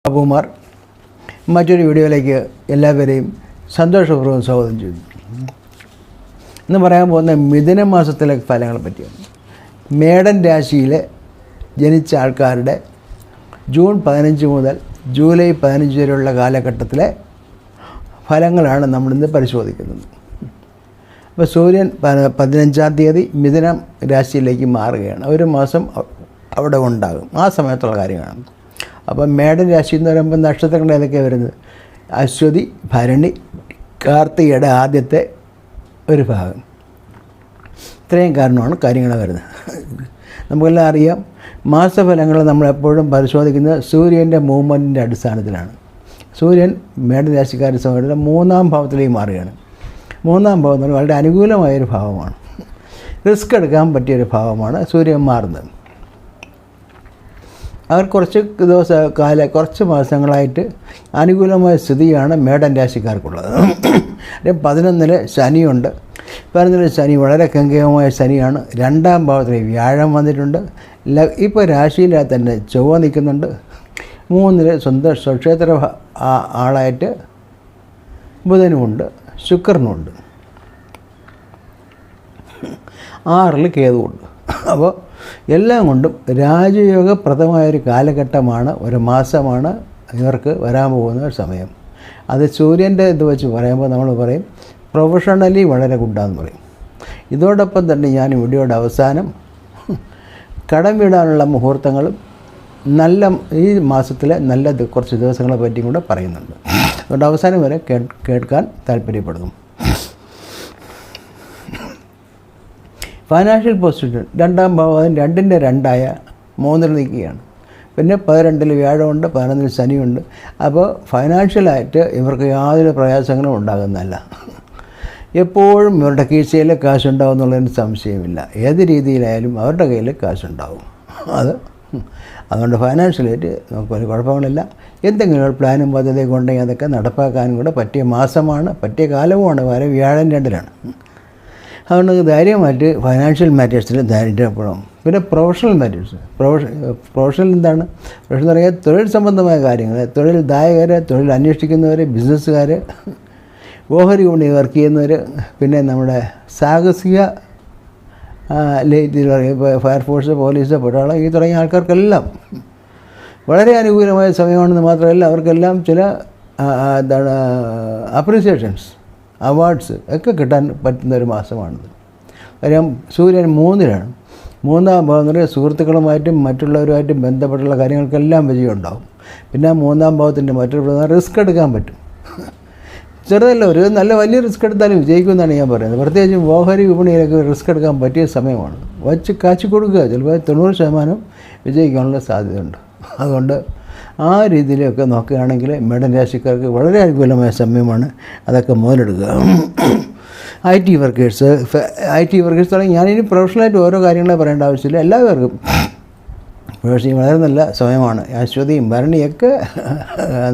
അബുമാർ മറ്റൊരു വീഡിയോയിലേക്ക് എല്ലാവരെയും സന്തോഷപൂർവ്വം സ്വാഗതം ചെയ്യുന്നു. ഇന്ന് പറയാൻ പോകുന്ന മിഥുന മാസത്തിലെ ഫലങ്ങളെ പറ്റിയാണ്. മേടൻ രാശിയിൽ ജനിച്ച ആൾക്കാരുടെ ജൂൺ 15 മുതൽ ജൂലൈ 15 വരെയുള്ള കാലഘട്ടത്തിലെ ഫലങ്ങളാണ് നമ്മളിന്ന് പരിശോധിക്കുന്നത്. അപ്പോൾ സൂര്യൻ 15-ാം തീയതി മിഥുനം രാശിയിലേക്ക് മാറുകയാണ്. ഒരു മാസം അവിടെ ഉണ്ടാകും. ആ സമയത്തുള്ള കാര്യമാണ്. അപ്പം മേടൻ രാശി എന്ന് പറയുമ്പോൾ നക്ഷത്രങ്ങൾ ഏതൊക്കെയാണ് വരുന്നത്? അശ്വതി, ഭരണി, കാർത്തികയുടെ ആദ്യത്തെ ഒരു ഭാഗം. ഇത്രയും കാരണമാണ് കാര്യങ്ങൾ വരുന്നത്. നമുക്കെല്ലാം അറിയാം, മാസഫലങ്ങൾ നമ്മളെപ്പോഴും പരിശോധിക്കുന്നത് സൂര്യൻ്റെ മൂവ്മെൻറ്റിൻ്റെ അടിസ്ഥാനത്തിലാണ്. സൂര്യൻ മേടൻ രാശിക്കാരുടെ സമയത്ത് 3-ാം ഭാവത്തിലേക്ക് മാറുകയാണ്. 3-ം ഭാവം എന്ന് പറഞ്ഞാൽ വളരെ അനുകൂലമായൊരു ഭാവമാണ്. റിസ്ക് എടുക്കാൻ പറ്റിയൊരു ഭാവമാണ് സൂര്യൻ മാറുന്നത്. അവർ കുറച്ച് മാസങ്ങളായിട്ട് അനുകൂലമായ സ്ഥിതിയാണ് മേടൻ രാശിക്കാർക്കുള്ളത്. 11-ൽ ശനിയുണ്ട്. 11-ൽ ശനി വളരെ കങ്കേയമായ ശനിയാണ്. 2-ാം ഭാവത്തിലേക്ക് വ്യാഴം വന്നിട്ടുണ്ട്. ഇപ്പോൾ രാശിയിലെ തന്നെ ചൊവ്വ നിൽക്കുന്നുണ്ട്. 3-ൽ സ്വന്തം സ്വക്ഷേത്ര ആളായിട്ട് ബുധനുമുണ്ട്, ശുക്രനുമുണ്ട്. 6-ൽ കേതുവുണ്ട്. അപ്പോൾ എല്ലാം കൊണ്ടും രാജയോഗപ്രദമായൊരു കാലഘട്ടമാണ്, ഒരു മാസമാണ് ഇവർക്ക് വരാൻ പോകുന്ന ഒരു സമയം. അത് സൂര്യൻ്റെ ഇത് വെച്ച് പറയുമ്പോൾ നമ്മൾ പറയും പ്രൊഫഷണലി വളരെ ഗുഡാന്ന് പറയും. ഇതോടൊപ്പം തന്നെ ഞാൻ വീഡിയോയുടെ അവസാനം കടം വീടാനുള്ള മുഹൂർത്തങ്ങളും ഈ മാസത്തിലെ നല്ല കുറച്ച് ദിവസങ്ങളെ പറ്റിയും കൂടെ പറയുന്നുണ്ട്. അതുകൊണ്ട് അവസാനം വരെ കേൾക്കാൻ താല്പര്യപ്പെടുന്നു. ഫൈനാൻഷ്യൽ പൊസിഷൻ 2-ാം ഭാവം 2-ൻ്റെ 2-ആയ 3-ൽ നിൽക്കുകയാണ്. പിന്നെ 12-ൽ വ്യാഴമുണ്ട്, 11-ൽ ശനിയുണ്ട്. അപ്പോൾ ഫൈനാൻഷ്യലായിട്ട് ഇവർക്ക് യാതൊരു പ്രയാസങ്ങളും ഉണ്ടാകുന്നതല്ല. എപ്പോഴും ഇവരുടെ കീശയിൽ കാശുണ്ടാവും എന്നുള്ളതിന് സംശയമില്ല. ഏത് രീതിയിലായാലും അവരുടെ കയ്യിൽ കാശുണ്ടാവും. അതുകൊണ്ട് ഫൈനാൻഷ്യലായിട്ട് നമുക്കൊരു കുഴപ്പങ്ങളില്ല. എന്തെങ്കിലും ഒരു പ്ലാനും പദ്ധതിയൊക്കെ ഉണ്ടെങ്കിൽ അതൊക്കെ നടപ്പാക്കാനും കൂടെ പറ്റിയ മാസമാണ്, പറ്റിയ കാലവുമാണ്. വരെ വ്യാഴം 2-ലാണ്. അതുകൊണ്ട് ധൈര്യമായിട്ട് ഫൈനാൻഷ്യൽ മാറ്റേഴ്സിൽ ധൈര്യപ്പെടണം. പിന്നെ പ്രൊഫഷണൽ മാറ്റേഴ്സ്. പ്രൊഫഷണൽ എന്താണ്? പ്രൊഫഷണൽ എന്ന് പറയുക തൊഴിൽ സംബന്ധമായ കാര്യങ്ങൾ, തൊഴിൽ ദായകർ, തൊഴിൽ അന്വേഷിക്കുന്നവർ, ബിസിനസ്സുകാർ, ഓഹരി യൂണിയൻ വർക്ക് ചെയ്യുന്നവർ, പിന്നെ നമ്മുടെ സാഹസിക രീതിയിൽ പറയുക ഫയർഫോഴ്സ്, പോലീസ്, പട്ടാളം ഈ തുടങ്ങിയ ആൾക്കാർക്കെല്ലാം വളരെ അനുകൂലമായ സമയമാണെന്ന് മാത്രമല്ല, അവർക്കെല്ലാം ചില അപ്രീസിയേഷൻസ്, അവാർഡ്സ് ഒക്കെ കിട്ടാൻ പറ്റുന്ന ഒരു മാസമാണിത്. കാര്യം സൂര്യൻ 3-ലാണ്. 3-ാം ഭാവം എന്ന് പറയുന്നത് സുഹൃത്തുക്കളുമായിട്ടും മറ്റുള്ളവരുമായിട്ടും ബന്ധപ്പെട്ടുള്ള കാര്യങ്ങൾക്കെല്ലാം വിജയം ഉണ്ടാകും. പിന്നെ 3-ാം ഭാവത്തിൻ്റെ മറ്റൊരു പ്രധാന റിസ്ക് എടുക്കാൻ പറ്റും. ചെറുതല്ല, ഒരു നല്ല വലിയ റിസ്ക് എടുത്താലും വിജയിക്കുമെന്നാണ് ഞാൻ പറയുന്നത്. പ്രത്യേകിച്ചും ഓഹരി വിപണിയിലൊക്കെ റിസ്ക് എടുക്കാൻ പറ്റിയ സമയമാണ്. കാച്ചി കൊടുക്കുക, ചിലപ്പോൾ 90% വിജയിക്കാനുള്ള സാധ്യതയുണ്ട്. അതുകൊണ്ട് ആ രീതിയിലൊക്കെ നോക്കുകയാണെങ്കിൽ മേടൻ രാശിക്കാർക്ക് വളരെ അനുകൂലമായ സമയമാണ്. അതൊക്കെ മുതലെടുക്കുക. IT വർക്കേഴ്സ് തുടങ്ങി ഞാനിനി പ്രൊഫഷണലായിട്ട് ഓരോ കാര്യങ്ങളെ പറയേണ്ട ആവശ്യമില്ല. എല്ലാവർക്കും പ്രൊഫഷണൽ വളരെ നല്ല സമയമാണ്. അശ്വതിയും ഭരണിയൊക്കെ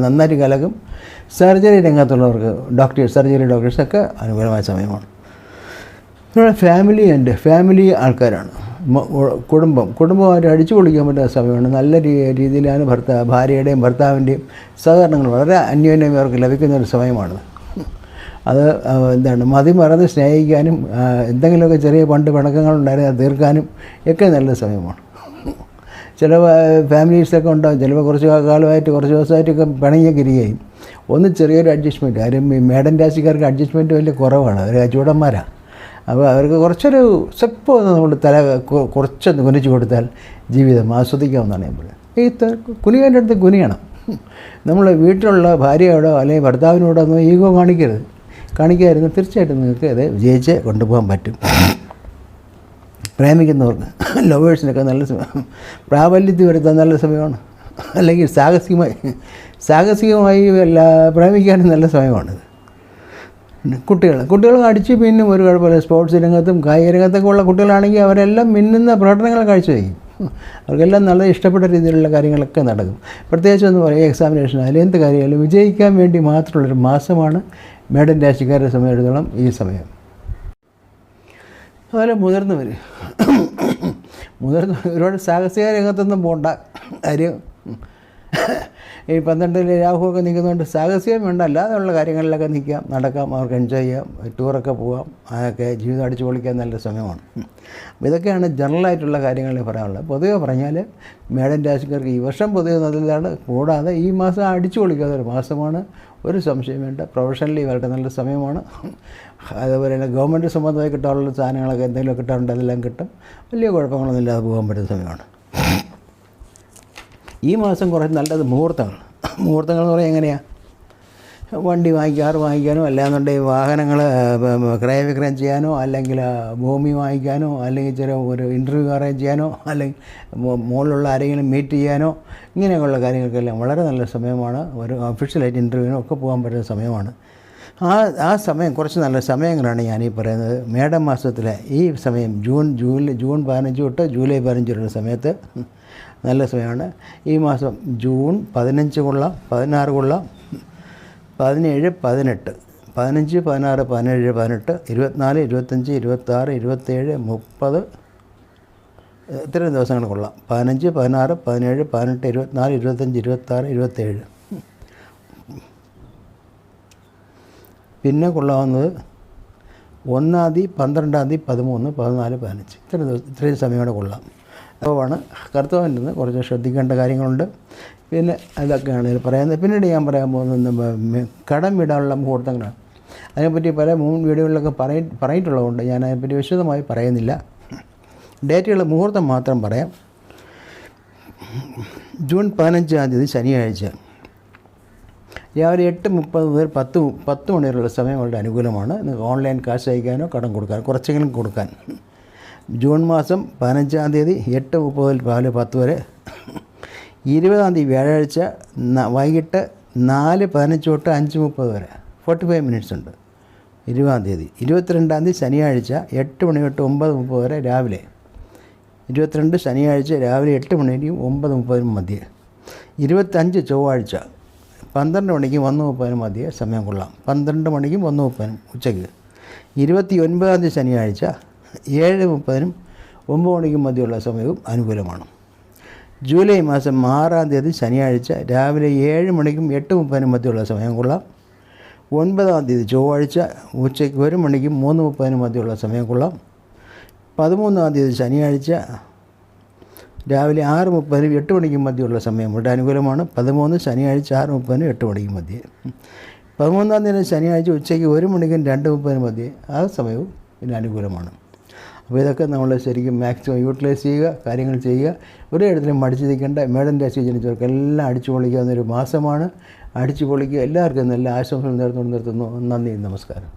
നന്നായിട്ട് കലക്കും. സർജറി രംഗത്തുള്ളവർക്ക് സർജറി ഡോക്ടേഴ്സൊക്കെ അനുകൂലമായ സമയമാണ്. നമ്മുടെ ഫാമിലി ആൾക്കാരാണ്. കുടുംബമായിട്ട് അടിച്ചു പൊളിക്കാൻ പറ്റുന്ന സമയമാണ്. നല്ല രീതിയിലാണ് ഭാര്യയുടെയും ഭർത്താവിൻ്റെയും സഹകരണങ്ങൾ വളരെ അന്യോന്യം അവർക്ക് ലഭിക്കുന്ന ഒരു സമയമാണ്. അത് മതിമറന്ന് സ്നേഹിക്കാനും എന്തെങ്കിലുമൊക്കെ ചെറിയ പിണക്കങ്ങളുണ്ടായിരുന്നത് അത് തീർക്കാനും ഒക്കെ നല്ല സമയമാണ്. ചില ഫാമിലീസൊക്കെ ഉണ്ടാകും, ചിലപ്പോൾ കുറച്ച് കാലമായിട്ട് കുറച്ച് ദിവസമായിട്ടൊക്കെ പിണങ്ങിയൊക്കെ ഇരിക്കുകയും ഒന്ന് ചെറിയൊരു അഡ്ജസ്റ്റ്മെൻറ്റ്. കാര്യം ഈ മേടൻ രാശിക്കാർക്ക് അഡ്ജസ്റ്റ്മെൻറ്റ് വലിയ കുറവാണ്. അവർ ചൂടന്മാരാണ്. അപ്പോൾ അവർക്ക് കുറച്ചൊരു സ്വപ്പം നമ്മൾ കുറച്ചൊന്ന് കുനിച്ചു കൊടുത്താൽ ജീവിതം ആസ്വദിക്കാമെന്നാണ് ഞാൻ പറയുന്നത്. ഈ കുനിയേണ്ട അടുത്ത് കുനിയണം. നമ്മൾ വീട്ടിലുള്ള ഭാര്യയോടോ അല്ലെങ്കിൽ ഭർത്താവിനോടോ ഒന്നും ഈഗോ കാണിക്കാതിരുന്നു തീർച്ചയായിട്ടും നിങ്ങൾക്ക് അത് വിജയിച്ച് കൊണ്ടുപോകാൻ പറ്റും. പ്രേമിക്കുന്നവർക്ക് ലവേഴ്സിനൊക്കെ നല്ല സമയം, പ്രാബല്യത്തിൽ വരുത്താൻ നല്ല സമയമാണ്. അല്ലെങ്കിൽ സാഹസികമായി പ്രേമിക്കാനും നല്ല സമയമാണിത്. കുട്ടികൾ അടിച്ച് പിന്നും ഒരു കുഴപ്പമില്ല. സ്പോർട്സ് രംഗത്തും കായിക രംഗത്തൊക്കെ ഉള്ള കുട്ടികളാണെങ്കിൽ അവരെല്ലാം മിന്നുന്ന പ്രകടനങ്ങൾ കാഴ്ചവെക്കും. അവർക്കെല്ലാം നല്ല ഇഷ്ടപ്പെട്ട രീതിയിലുള്ള കാര്യങ്ങളൊക്കെ നടക്കും. പ്രത്യേകിച്ച് എന്ന് പറയുക എക്സാമിനേഷൻ ആയാലും എന്ത് കാര്യമായാലും വിജയിക്കാൻ വേണ്ടി മാത്രമുള്ളൊരു മാസമാണ് മേടൻ രാശിക്കാരുടെ സമയത്തോളം ഈ സമയം. അതുപോലെ മുതിർന്നവർ ഒരുപാട് സാഹസിക രംഗത്തൊന്നും പോകണ്ട. കാര്യം ഈ 12-ൽ രാഹുവൊക്കെ നിൽക്കുന്നതുകൊണ്ട് സാഹസികം വേണ്ട, അല്ലാതെയുള്ള കാര്യങ്ങളിലൊക്കെ നിൽക്കാം, നടക്കാം, അവർക്ക് എൻജോയ് ചെയ്യാം, ടൂറൊക്കെ പോകാം, അതൊക്കെ ജീവിതം അടിച്ചു പൊളിക്കാൻ നല്ല സമയമാണ്. അപ്പോൾ ഇതൊക്കെയാണ് ജനറലായിട്ടുള്ള കാര്യങ്ങൾ പറയാനുള്ളത്. പൊതുവെ പറഞ്ഞാൽ മേടൻ രാശിക്കാർക്ക് ഈ വർഷം പൊതുവെ നല്ലതാണ്. കൂടാതെ ഈ മാസം അടിച്ചു പൊളിക്കാത്ത ഒരു മാസമാണ്, ഒരു സംശയം വേണ്ട. പ്രൊഫഷണലി വളരെ നല്ല സമയമാണ്. അതുപോലെ തന്നെ ഗവൺമെൻറ് സംബന്ധമായി കിട്ടാനുള്ള സാധനങ്ങളൊക്കെ എന്തെങ്കിലും കിട്ടാറുണ്ട്, അതെല്ലാം കിട്ടും. വലിയ കുഴപ്പങ്ങളൊന്നും ഇല്ലാതെ പോകാൻ പറ്റുന്ന സമയമാണ്. ഈ മാസം കുറച്ച് നല്ലത് മുഹൂർത്തങ്ങൾ എന്ന് പറഞ്ഞാൽ എങ്ങനെയാണ്? വണ്ടി കാർ വാങ്ങിക്കാനോ, അല്ലാന്നുണ്ടെങ്കിൽ വാഹനങ്ങൾ ക്രയവിക്രയം ചെയ്യാനോ, അല്ലെങ്കിൽ ഭൂമി വാങ്ങിക്കാനോ, അല്ലെങ്കിൽ ഒരു ഇൻ്റർവ്യൂ അറേഞ്ച് ചെയ്യാനോ, അല്ലെങ്കിൽ മുകളിലുള്ള ആരെങ്കിലും മീറ്റ് ചെയ്യാനോ, ഇങ്ങനെയൊക്കെയുള്ള കാര്യങ്ങൾക്കെല്ലാം വളരെ നല്ല സമയമാണ്. ഒരു ഒഫീഷ്യലായിട്ട് ഇൻ്റർവ്യൂവിനോ ഒക്കെ പോകാൻ പറ്റുന്ന സമയമാണ്. ആ സമയം കുറച്ച് നല്ല സമയങ്ങളാണ് ഞാനീ പറയുന്നത്. മേടം മാസത്തിലെ ഈ സമയം ജൂൺ 15 തൊട്ട് ജൂലൈ 15 വരെയുള്ള സമയത്ത് നല്ല സമയമാണ്. ഈ മാസം ജൂൺ 15 കൊള്ളാം, 16 കൊള്ളാം, 17, 18, 15, 16, 17, 18, 24, 25, 26, 27, 30 ഇത്രയും ദിവസങ്ങൾ കൊള്ളാം. 15, 16, 17, 18, 24, 25, 26, 27. പിന്നെ കൊള്ളാവുന്നത് 1-ാം തീയതി, 12-ാം തീയതി, 13, 14, 15 ഇത്രയും സമയം കൂടെ കൊള്ളാം. അപ്പോൾ കർത്തവ്യത്തിൽ നിന്ന് കുറച്ച് ശ്രദ്ധിക്കേണ്ട കാര്യങ്ങളുണ്ട്. പിന്നെ അതൊക്കെയാണ് ഇത് പറയുന്നത്. പിന്നീട് ഞാൻ പറയാൻ പോകുന്നത് കടം വിടാനുള്ള മുഹൂർത്തങ്ങളാണ്. അതിനെപ്പറ്റി പല വീഡിയോകളിലൊക്കെ പറഞ്ഞിട്ടുള്ളതുകൊണ്ട് ഞാൻ അതിനെപ്പറ്റി വിശദമായി പറയുന്നില്ല. ഡേറ്റുകൾ മുഹൂർത്തം മാത്രം പറയാം. ജൂൺ 15-ാം തീയതി ശനിയാഴ്ച രാവിലെ 8:30 മുതൽ 10 മണി വരെയുള്ള സമയം വളരെ അനുകൂലമാണ്. നിങ്ങൾക്ക് ഓൺലൈൻ കാശ് അയക്കാനോ കടം കൊടുക്കാൻ, കുറച്ചെങ്കിലും കൊടുക്കാൻ. ജൂൺ മാസം 15-ാം തീയതി 8:30 മുതൽ രാവിലെ 10 വരെ. 20-ാം തീയതി വ്യാഴാഴ്ച വൈകിട്ട് 4:15 തൊട്ട് 5:30 വരെ 45 മിനിറ്റ്സ് ഉണ്ട് 20-ാം തീയതി. 22-ാം തീയതി ശനിയാഴ്ച 8 മണി തൊട്ട് 9:30 വരെ രാവിലെ. 22 ശനിയാഴ്ച രാവിലെ 8 മണിക്കും 9:30 മധ്യേ. 25 ചൊവ്വാഴ്ച 12 മണിക്കും 1:30 മധ്യേ സമയം കൊള്ളാം. 12 മണിക്കും 1:30 ഉച്ചയ്ക്ക്. 29-ാം തീയതി ശനിയാഴ്ച 7:30 9 മണിക്കും മധ്യയുള്ള സമയവും അനുകൂലമാണ്. ജൂലൈ മാസം 6-ാം തീയതി ശനിയാഴ്ച രാവിലെ 7 മണിക്കും 8:30 മധ്യയുള്ള സമയം കൊള്ളാം. 9-ാം തീയതി ചൊവ്വാഴ്ച ഉച്ചയ്ക്ക് 1 മണിക്കും 3:30 മധ്യയുള്ള സമയം കൊള്ളാം. 13-ാം തീയതി ശനിയാഴ്ച രാവിലെ 6:30 8 മണിക്കും മധ്യയുള്ള സമയം ഇവിടെ അനുകൂലമാണ്. 13 ശനിയാഴ്ച 6:30 8 മണിക്കും മധ്യേ. 13-ാം തീയതി ശനിയാഴ്ച ഉച്ചയ്ക്ക് 1 മണിക്കും 2:30 മധ്യേ ആ സമയവും പിന്നെ അനുകൂലമാണ്. അപ്പോൾ ഇതൊക്കെ നമ്മൾ ശരിക്കും മാക്സിമം യൂട്ടിലൈസ് ചെയ്യുക, കാര്യങ്ങൾ ചെയ്യുക. ഒരു ഇടത്തിലും മടിച്ചു നിൽക്കേണ്ട. മേടൻ രാശി ജനിച്ചവർക്കെല്ലാം അടിച്ചു പൊളിക്കാവുന്നൊരു മാസമാണ്. അടിച്ചു പൊളിക്കുക. എല്ലാവർക്കും നല്ല ആശംസകൾ നേർന്നുകൊണ്ട് നിർത്തുന്നു. നന്ദി, നമസ്കാരം.